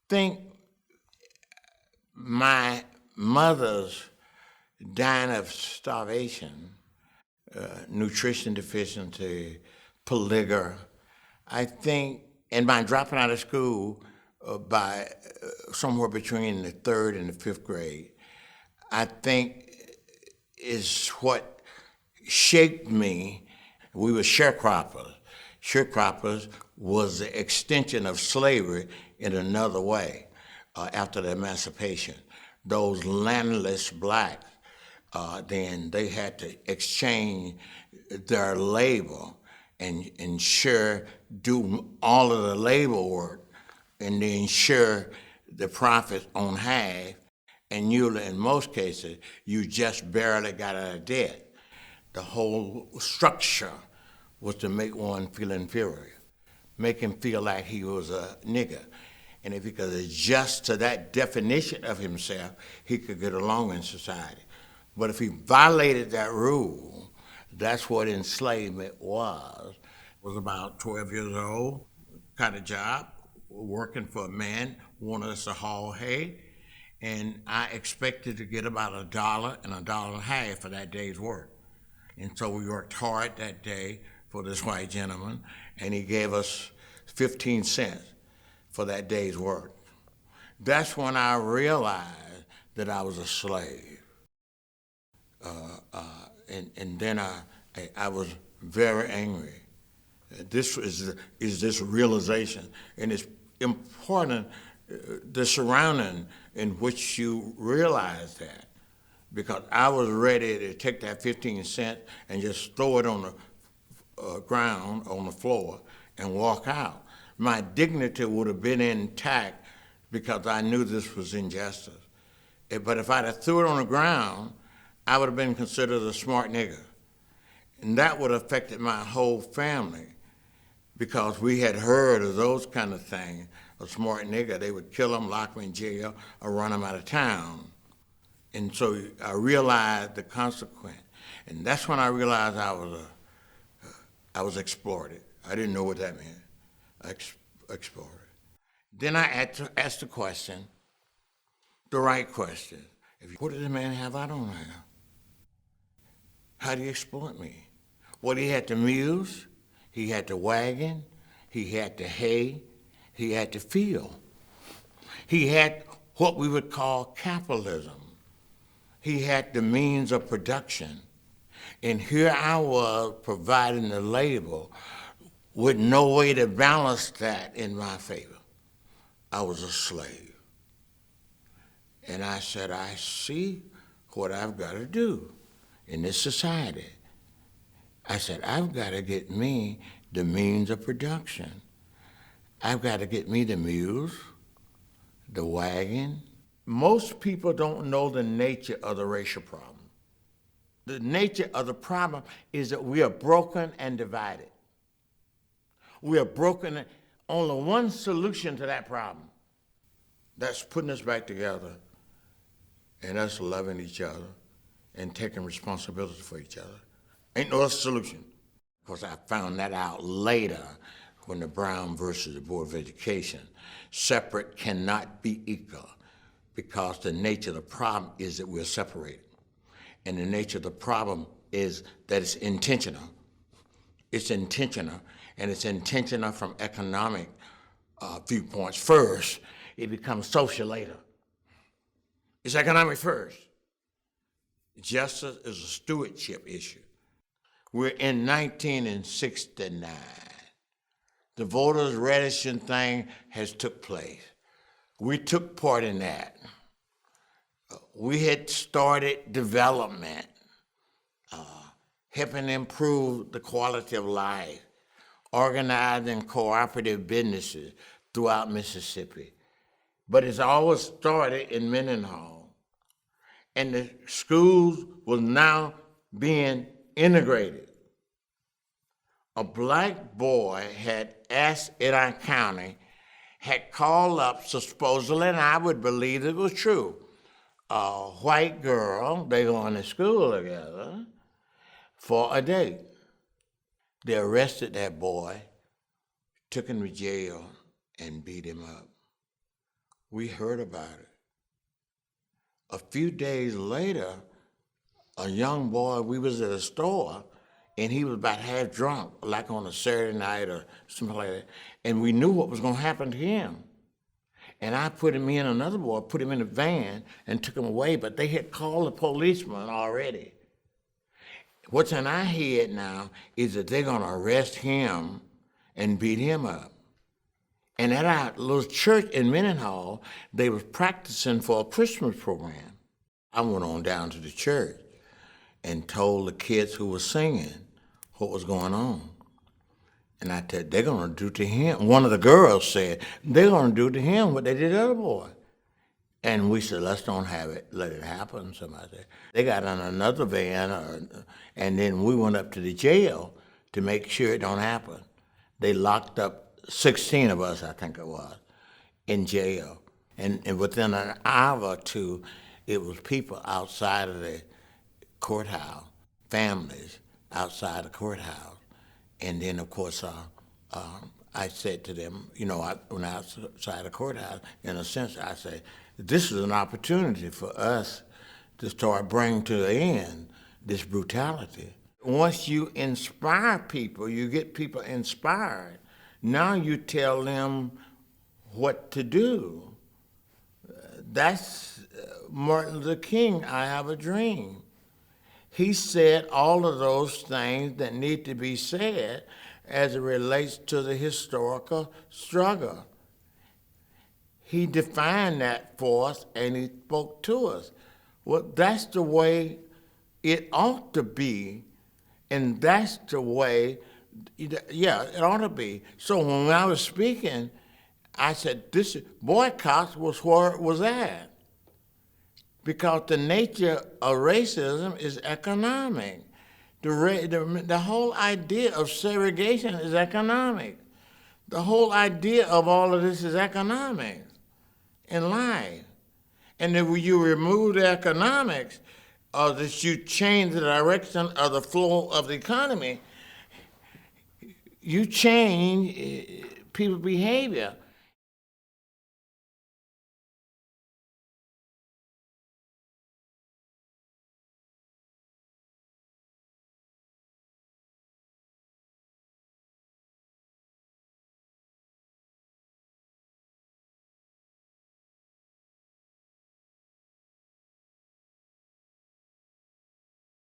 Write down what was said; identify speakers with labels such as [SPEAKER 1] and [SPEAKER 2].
[SPEAKER 1] think my mother's dying of starvation, nutrition deficiency, peligor, I think, and by dropping out of school by somewhere between the third and the fifth grade, I think is what shaped me. We were sharecroppers. Sharecroppers was the extension of slavery in another way after the emancipation. Those landless blacks, then they had to exchange their labor and do all of the labor work and then share the profits on half, and usually in most cases, you just barely got out of debt. The whole structure was to make one feel inferior, make him feel like he was a nigger. And if he could adjust to that definition of himself, he could get along in society. But if he violated that rule, that's what enslavement was. I was about 12 years old, kind of job, working for a man, wanted us to haul hay, and I expected to get about $1 and $1.50 for that day's work. And so we worked hard that day for this white gentleman, and he gave us 15 cents for that day's work. That's when I realized that I was a slave. And then I was very angry. This is this realization, and it's important, the surrounding in which you realize that, because I was ready to take that 15 cents and just throw it on the ground, on the floor, and walk out. My dignity would have been intact because I knew this was injustice. But if I'd have threw it on the ground, I would have been considered a smart nigger. And that would have affected my whole family, because we had heard of those kind of things. A smart nigger, they would kill him, lock him in jail, or run him out of town. And so I realized the consequence. And that's when I realized I was exploited. I didn't know what that meant. Exploited. Then I had to ask the question, the right question. What did the man have I don't have? How do you exploit me? Well, he had the mules, he had the wagon, he had the hay, he had the field. He had what we would call capitalism. He had the means of production. And here I was providing the labor with no way to balance that in my favor. I was a slave. And I said, I see what I've got to do in this society. I said, I've got to get me the means of production. I've got to get me the mules, the wagon. Most people don't know the nature of the racial problem. The nature of the problem is that we are broken and divided. We are broken. Only one solution to that problem. That's putting us back together and us loving each other and taking responsibility for each other. Ain't no other solution. Of course, I found that out later when the Brown versus the Board of Education. Separate cannot be equal, because the nature of the problem is that we're separated. And the nature of the problem is that it's intentional. It's intentional, and it's intentional from economic viewpoints first. It becomes social later. It's economic first. Justice is a stewardship issue. We're in 1969. The voters' registration thing has took place. We took part in that. We had started development, helping improve the quality of life, organizing cooperative businesses throughout Mississippi. But it's always started in Mendenhall. And the schools were now being integrated. A black boy had asked in our county, had called up supposedly, and I would believe it was true, a white girl, they going to school together, for a date. They arrested that boy, took him to jail, and beat him up. we heard about it. A few days later, a young boy, we was at a store, and he was about half drunk, like on a Saturday night or something like that, and we knew what was going to happen to him. And I put him in, another boy, put him in a van and took him away, but they had called the policeman already. What's in our head now is that they're going to arrest him and beat him up. And at our little church in Mendenhall, they was practicing for a Christmas program. I went on down to the church and told the kids who were singing what was going on. And I said, they're going to do to him. One of the girls said, they're going to do to him what they did to the other boy. And we said, let's don't let it happen, somebody said. They got on another van, and then we went up to the jail to make sure it don't happen. They locked up 16 of us, I think it was, in jail. And within an hour or two, it was people outside of the courthouse, families outside the courthouse. And then, of course, I said to them, when I was outside the courthouse, in a sense, I said, this is an opportunity for us to start bringing to the end this brutality. Once you inspire people, you get people inspired, now you tell them what to do. That's Martin Luther King, I Have a Dream. He said all of those things that need to be said as it relates to the historical struggle. He defined that for us and he spoke to us. Well, that's the way it ought to be, and that's the way, it ought to be. So when I was speaking, I said, boycotts was where it was at. Because the nature of racism is economic. The whole idea of segregation is economic. The whole idea of all of this is economic in life. And if you remove the economics, or that you change the direction of the flow of the economy, you change people's behavior.